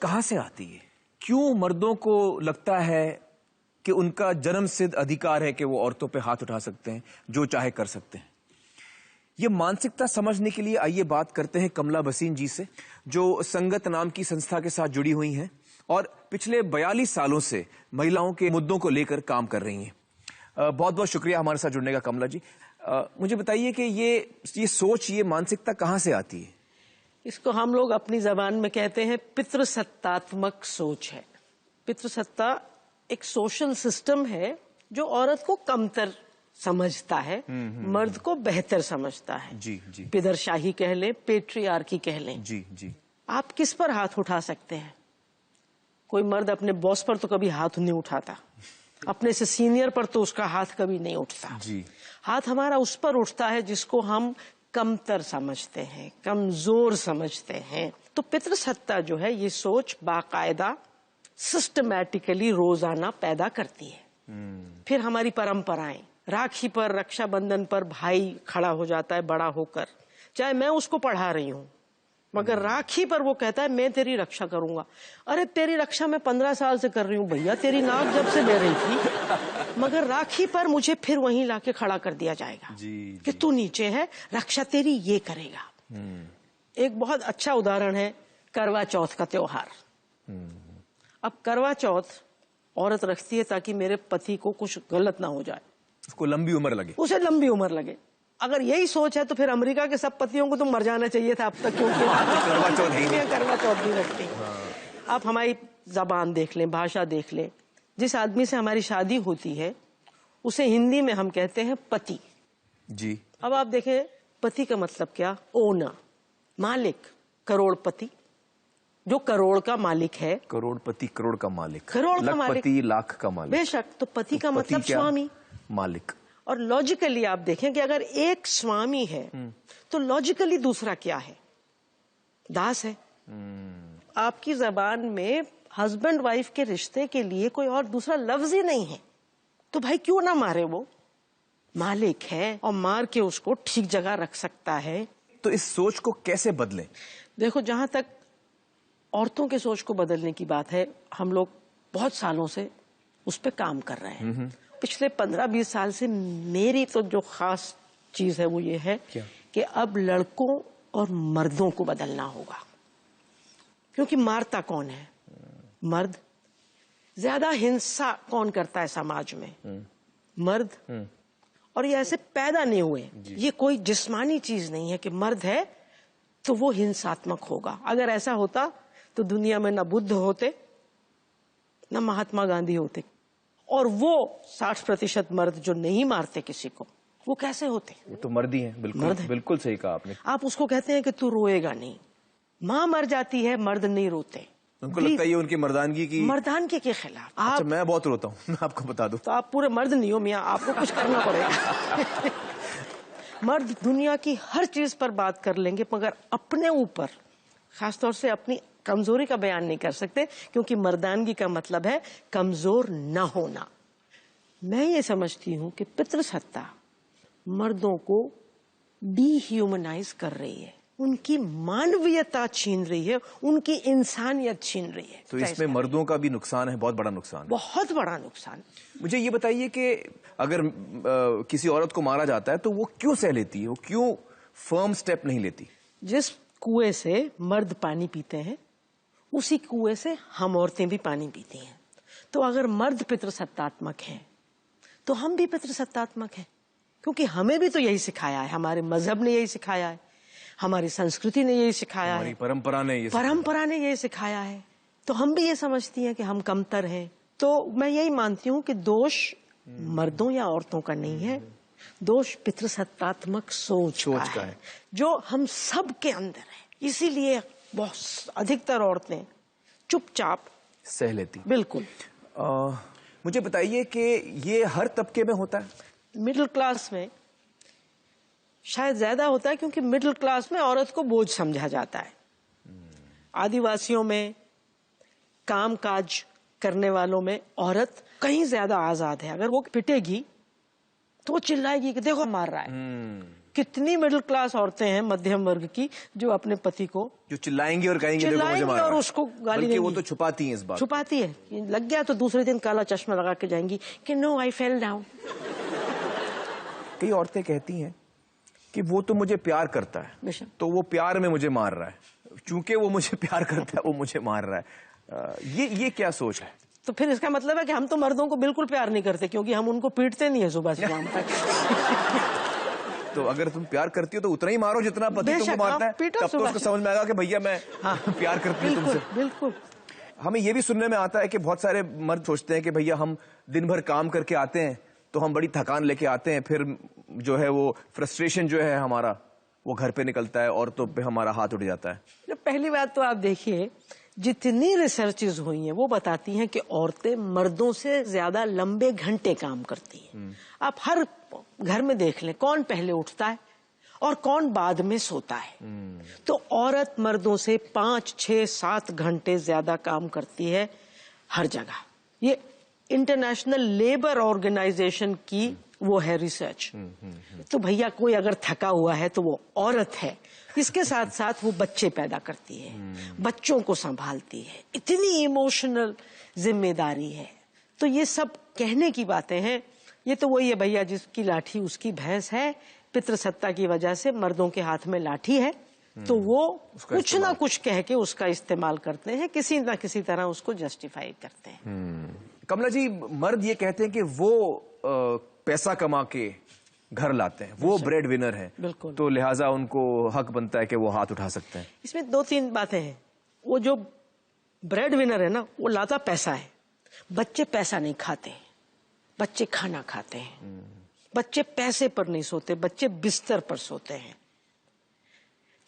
कहाँ से आती है? क्यों मर्दों को लगता है कि उनका जन्मसिद्ध अधिकार है कि वो औरतों पे हाथ उठा सकते हैं, जो चाहे कर सकते हैं? ये मानसिकता समझने के लिए आइए बात करते हैं कमला भसीन जी से, जो संगत नाम की संस्था के साथ जुड़ी हुई हैं और पिछले 42 सालों से महिलाओं के मुद्दों को लेकर काम कर रही हैं। बहुत बहुत शुक्रिया हमारे साथ जुड़ने का कमला जी। मुझे बताइए कि ये सोच, ये मानसिकता कहाँ से आती है? इसको हम लोग अपनी जबान में कहते हैं पितृसत्तात्मक सोच है। पितृसत्ता एक सोशल सिस्टम है जो औरत को कमतर समझता है, मर्द को बेहतर समझता है। जी जी। पिदरशाही कह लें, पेट्रियार्की कह लें। जी जी। आप किस पर हाथ उठा सकते हैं? कोई मर्द अपने बॉस पर तो कभी हाथ नहीं उठाता, अपने से सीनियर पर तो उसका हाथ कभी नहीं उठता। जी। हाथ हमारा उस पर उठता है जिसको हम कमतर समझते हैं, कमजोर समझते हैं। तो पितृसत्ता जो है, ये सोच बाकायदा सिस्टमैटिकली रोजाना पैदा करती है। फिर हमारी परंपराएं, राखी पर, रक्षाबंधन पर भाई खड़ा हो जाता है बड़ा होकर, चाहे मैं उसको पढ़ा रही हूं, मगर राखी पर वो कहता है मैं तेरी रक्षा करूंगा। अरे तेरी रक्षा मैं 15 साल से कर रही हूँ भैया, तेरी नाक जब से ले रही थी, मगर राखी पर मुझे फिर वहीं लाके खड़ा कर दिया जाएगा कि तू नीचे है, रक्षा तेरी ये करेगा। एक बहुत अच्छा उदाहरण है करवा चौथ का त्योहार। अब करवा चौथ औरत रखती है ताकि मेरे पति को कुछ गलत ना हो जाए, उसको लंबी उम्र लगे, उसे लंबी उम्र लगे। अगर यही सोच है तो फिर अमेरिका के सब पतियों को तो मर जाना चाहिए था अब तक, क्योंकि करवा चौथ नहीं रखती। आप हमारी जबान देख लें, भाषा देख लें, जिस आदमी से हमारी शादी होती है उसे हिंदी में हम कहते हैं पति। जी। अब आप देखें पति का मतलब क्या? ओनर, मालिक, करोड़पति, जो करोड़ का मालिक है। करोड़पति, करोड़ का मालिक, करोड़ का मालिक, लाख का मालिक। बेशक। तो पति का मतलब स्वामी, मालिक। और लॉजिकली आप देखें कि अगर एक स्वामी है तो लॉजिकली दूसरा क्या है? दास है। आपकी जबान में हस्बैंड वाइफ के रिश्ते के लिए कोई और दूसरा लफ्ज ही नहीं है, तो भाई क्यों ना मारे? वो मालिक है और मार के उसको ठीक जगह रख सकता है। तो इस सोच को कैसे बदलें? देखो, जहां तक औरतों के सोच को बदलने की बात है, हम लोग बहुत सालों से उस पर काम कर रहे हैं। पिछले 15-20 साल से मेरी तो जो खास चीज है वो ये है कि अब लड़कों और मर्दों को बदलना होगा। क्योंकि मारता कौन है? मर्द। ज्यादा हिंसा कौन करता है समाज में? मर्द। और ये ऐसे पैदा नहीं हुए, ये कोई जिस्मानी चीज नहीं है कि मर्द है तो वो हिंसात्मक होगा। अगर ऐसा होता तो दुनिया में न बुद्ध होते, न महात्मा गांधी होते, और वो 60% मर्द जो नहीं मारते किसी को, वो कैसे होते? वो तो मर्द ही है। बिल्कुल मर्द है। बिल्कुल सही कहा आपने। आप उसको कहते हैं कि तू रोएगा नहीं। माँ मर जाती है, मर्द नहीं रोते। उनको लगता है ये उनकी मर्दानगी के खिलाफ। अच्छा, मैं बहुत रोता हूँ, मैं आपको बता दूं। तो आप पूरे मर्द नहीं हो मियाँ, आपको कुछ करना पड़ेगा। मर्द दुनिया की हर चीज पर बात कर लेंगे, मगर अपने ऊपर, खासतौर से अपनी कमजोरी का बयान नहीं कर सकते, क्योंकि मर्दानगी का मतलब है कमजोर न होना। मैं ये समझती हूँ कि पितृसत्ता मर्दों को डीह्यूमनाइज कर रही है, उनकी मानवीयता छीन रही है, उनकी इंसानियत छीन रही है। तो इसमें मर्दों का भी नुकसान है, बहुत बड़ा नुकसान, बहुत बड़ा नुकसान। मुझे ये बताइए कि अगर किसी औरत को मारा जाता है तो वो क्यों सह लेती है? वो क्यों फर्म स्टेप नहीं लेती? जिस कुएं से मर्द पानी पीते हैं, उसी कुएं से हम औरतें भी पानी पीती हैं। तो अगर मर्द पितृसत्तात्मक हैं तो हम भी पितृसत्तात्मक हैं, क्योंकि हमें भी तो यही सिखाया है, हमारे मजहब ने यही सिखाया है, हमारी संस्कृति ने यही सिखाया है, हमारी परंपरा ने यही सिखाया है। तो हम भी ये समझती हैं कि हम कमतर हैं। तो मैं यही मानती हूँ कि दोष मर्दों या औरतों का नहीं है, दोष पितृसत्तात्मक सोच का है, जो हम सब के अंदर है। इसीलिए बहुत अधिकतर औरतें चुपचाप सह लेती। बिल्कुल। मुझे बताइए कि ये हर तबके में होता है? मिडिल क्लास में शायद ज्यादा होता है, क्योंकि मिडिल क्लास में औरत को बोझ समझा जाता है। आदिवासियों में, काम काज करने वालों में औरत कहीं ज्यादा आजाद है। अगर वो पिटेगी तो वो चिल्लाएगी कि देखो मार रहा है। कितनी मिडिल क्लास औरतें हैं मध्यम वर्ग की जो अपने पति को जो चिल्लाएंगी और कहेंगी देखो मुझे मारा, और उसको गाली बल्कि देंगी। वो तो छुपाती हैं इस बात, छुपाती है। लग गया तो दूसरे दिन काला चश्मा लगा के जाएंगी कि नो आई फेल डाउन। कई औरतें कहती हैं कि वो तो मुझे प्यार करता है तो वो प्यार में मुझे मार रहा है, चूंकि वो मुझे प्यार करता है वो मुझे मार रहा है। ये क्या सोच है? तो फिर इसका मतलब है कि हम तो मर्दों को बिल्कुल प्यार नहीं करते, क्योंकि हम उनको पीटते नहीं है सुबह से शाम तक। तो अगर तुम प्यार करती हो तो उतना ही मारो जितना पति तुमको मारता है, तब तो उसको समझ में आएगा कि भैया मैं प्यार करती हूँ तुमसे। बिल्कुल। हमें ये भी सुनने में आता है कि बहुत सारे मर्द सोचते हैं कि भैया हम दिन भर काम करके आते हैं तो हम बड़ी थकान लेके आते हैं, फिर जो है वो फ्रस्ट्रेशन जो है हमारा वो घर पे निकलता है, औरतों पे हमारा हाथ उठ जाता है। पहली बात तो आप देखिए, जितनी रिसर्चेज हुई हैं वो बताती हैं कि औरतें मर्दों से ज्यादा लंबे घंटे काम करती हैं। आप हर घर में देख लें कौन पहले उठता है और कौन बाद में सोता है। तो औरत मर्दों से 5, 6, 7 घंटे ज्यादा काम करती है हर जगह। ये इंटरनेशनल लेबर ऑर्गेनाइजेशन की वो है रिसर्च। तो भैया कोई अगर थका हुआ है तो वो औरत है। इसके साथ साथ वो बच्चे पैदा करती है, बच्चों को संभालती है, इतनी इमोशनल जिम्मेदारी है। तो ये सब कहने की बातें हैं। ये तो वही है भैया, जिसकी लाठी उसकी भैंस है। पितृसत्ता की वजह से मर्दों के हाथ में लाठी है तो वो कुछ ना कुछ कह के उसका इस्तेमाल करते हैं, किसी ना किसी तरह उसको जस्टिफाई करते हैं। कमला जी, मर्द ये कहते हैं कि वो पैसा कमा के घर लाते हैं, वो ब्रेड विनर है, बिल्कुल। तो लिहाजा उनको हक बनता है कि वो हाथ उठा सकते हैं। इसमें 2-3 बातें हैं। वो जो ब्रेड विनर है ना, वो लाता पैसा है। बच्चे पैसा नहीं खाते, बच्चे खाना खाते हैं। बच्चे पैसे पर नहीं सोते, बच्चे बिस्तर पर सोते हैं।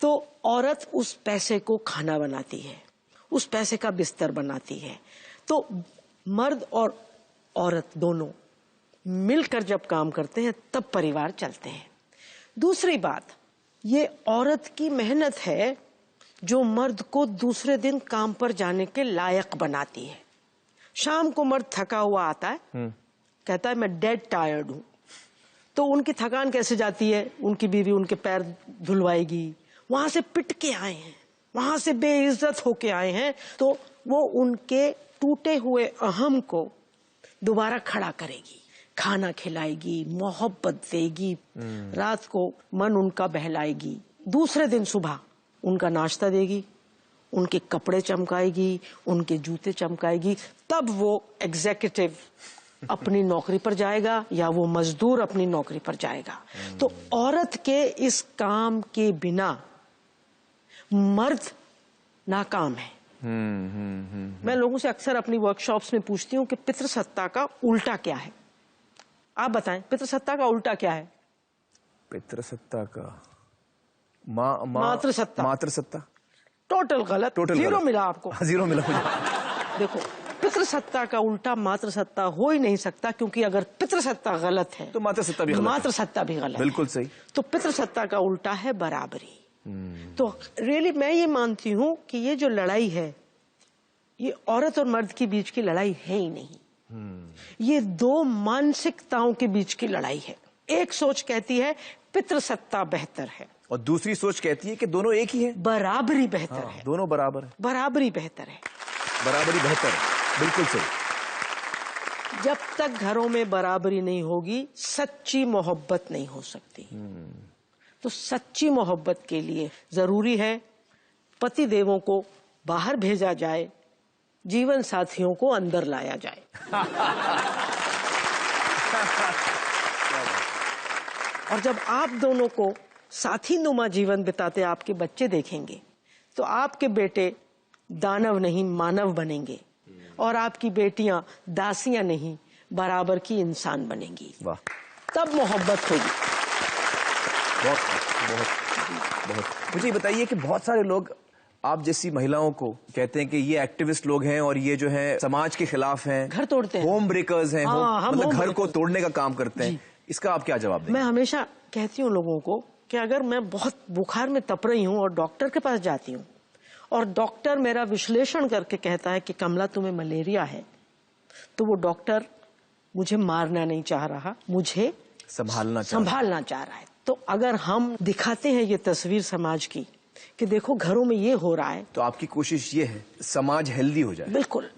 तो औरत उस पैसे को खाना बनाती है, उस पैसे का बिस्तर बनाती है। तो मर्द और औरत दोनों मिलकर जब काम करते हैं तब परिवार चलते हैं। दूसरी बात, ये औरत की मेहनत है जो मर्द को दूसरे दिन काम पर जाने के लायक बनाती है। शाम को मर्द थका हुआ आता है, कहता है मैं डेड टायर्ड हूं, तो उनकी थकान कैसे जाती है? उनकी बीवी उनके पैर धुलवाएगी, वहां से पिट के आए हैं, वहां से बेइज्जत होके आए हैं, तो वो उनके टूटे हुए अहम को दोबारा खड़ा करेगी, खाना खिलाएगी, मोहब्बत देगी, रात को मन उनका बहलाएगी, दूसरे दिन सुबह उनका नाश्ता देगी, उनके कपड़े चमकाएगी, उनके जूते चमकाएगी। तब वो एग्जीक्यूटिव अपनी नौकरी पर जाएगा या वो मजदूर अपनी नौकरी पर जाएगा। तो औरत के इस काम के बिना मर्द नाकाम है। मैं लोगों से अक्सर अपनी वर्कशॉप्स में पूछती हूँ कि पितृसत्ता का उल्टा क्या है? आप बताएं, पितृसत्ता का उल्टा क्या है? पितृसत्ता का मातृसत्ता। मातृसत्ता टोटल गलत। जीरो मिला आपको। जीरो मिला मुझे। देखो, पितृसत्ता का उल्टा मातृसत्ता हो ही नहीं सकता, क्योंकि अगर पितृसत्ता गलत है तो मातृसत्ता भी गलत है। मातृसत्ता भी गलत है। बिल्कुल सही। तो पितृसत्ता का उल्टा है बराबरी। तो रियली मैं ये मानती हूँ कि ये जो लड़ाई है, ये औरत और मर्द के बीच की लड़ाई है ही नहीं। ये दो मानसिकताओं के बीच की लड़ाई है। एक सोच कहती है पितृसत्ता बेहतर है और दूसरी सोच कहती है कि दोनों एक ही है, बराबरी बेहतर है। दोनों बराबर है, बराबरी बेहतर है, बराबरी बेहतर है। बिल्कुल सही। जब तक घरों में बराबरी नहीं होगी, सच्ची मोहब्बत नहीं हो सकती। तो सच्ची मोहब्बत के लिए जरूरी है पति देवों को बाहर भेजा जाए, जीवन साथियों को अंदर लाया जाए। और जब आप दोनों को साथी नुमा जीवन बिताते आपके बच्चे देखेंगे तो आपके बेटे दानव नहीं मानव बनेंगे और आपकी बेटियां दासियां नहीं बराबर की इंसान बनेंगी। वाह, तब मोहब्बत होगी। बहुत बहुत बहुत। मुझे बताइए कि बहुत सारे लोग आप जैसी महिलाओं को कहते हैं कि ये एक्टिविस्ट लोग हैं और ये जो है समाज के खिलाफ हैं, घर तोड़ते हैं, होम ब्रेकर्स हैं, मतलब घर को तोड़ने का काम करते हैं। इसका आप क्या जवाब देंगे? मैं हमेशा कहती हूँ लोगों को कि अगर मैं बहुत बुखार में तप रही हूँ और डॉक्टर के पास जाती हूँ और डॉक्टर मेरा विश्लेषण करके कहता है कि कमला तुम्हें मलेरिया है, तो वो डॉक्टर मुझे मारना नहीं चाह रहा, मुझे संभालना चाह रहा है। तो अगर हम दिखाते हैं ये तस्वीर समाज की कि देखो घरों में ये हो रहा है, तो आपकी कोशिश ये है समाज हेल्दी हो जाए। बिल्कुल।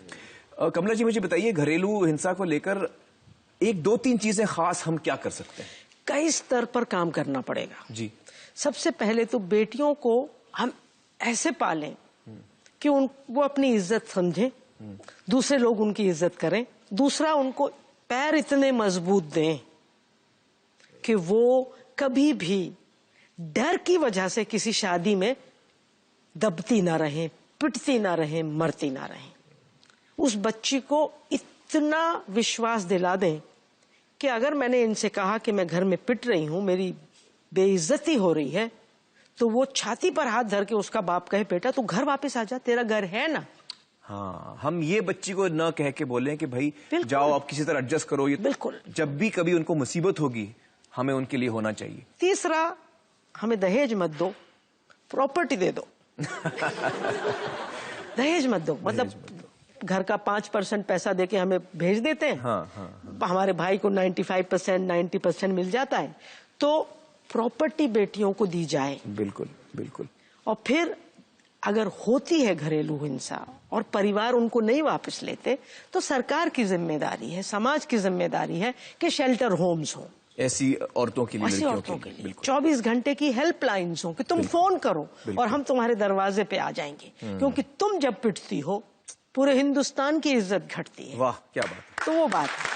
कमला जी, मुझे बताइए, घरेलू हिंसा को लेकर एक दो तीन चीजें खास हम क्या कर सकते हैं? कई स्तर पर काम करना पड़ेगा जी। सबसे पहले तो बेटियों को हम ऐसे पालें कि वो अपनी इज्जत समझें, दूसरे लोग उनकी इज्जत करें। दूसरा, उनको पैर इतने मजबूत दें कि वो कभी भी डर की वजह से किसी शादी में दबती ना रहें, पिटती ना रहें, मरती ना रहें। उस बच्ची को इतना विश्वास दिला दें कि अगर मैंने इनसे कहा कि मैं घर में पिट रही हूं, मेरी बेइज्जती हो रही है, तो वो छाती पर हाथ धर के उसका बाप कहे, बेटा तू घर वापस आ जा, तेरा घर है ना। हाँ, हम ये बच्ची को न कह के बोलें कि भाई जाओ आप किसी तरह एडजस्ट करो। ये बिल्कुल। जब भी कभी उनको मुसीबत होगी, हमें उनके लिए होना चाहिए। तीसरा, हमें दहेज मत दो, प्रॉपर्टी दे दो। दहेज मत दो, मतलब घर का 5% पैसा देके हमें भेज देते हैं। हाँ। हमारे भाई को 95%, 90% मिल जाता है, तो प्रॉपर्टी बेटियों को दी जाए। बिल्कुल बिल्कुल। और फिर अगर होती है घरेलू हिंसा और परिवार उनको नहीं वापस लेते, तो सरकार की जिम्मेदारी है, समाज की जिम्मेदारी है कि शेल्टर होम्स हो ऐसी औरतों के लिए, ऐसी औरतों के लिए 24 घंटे की हेल्पलाइंस हो कि तुम फोन करो और हम तुम्हारे दरवाजे पे आ जाएंगे। क्योंकि तुम जब पिटती हो, पूरे हिंदुस्तान की इज्जत घटती है। वाह, क्या बात है। तो वो बात है।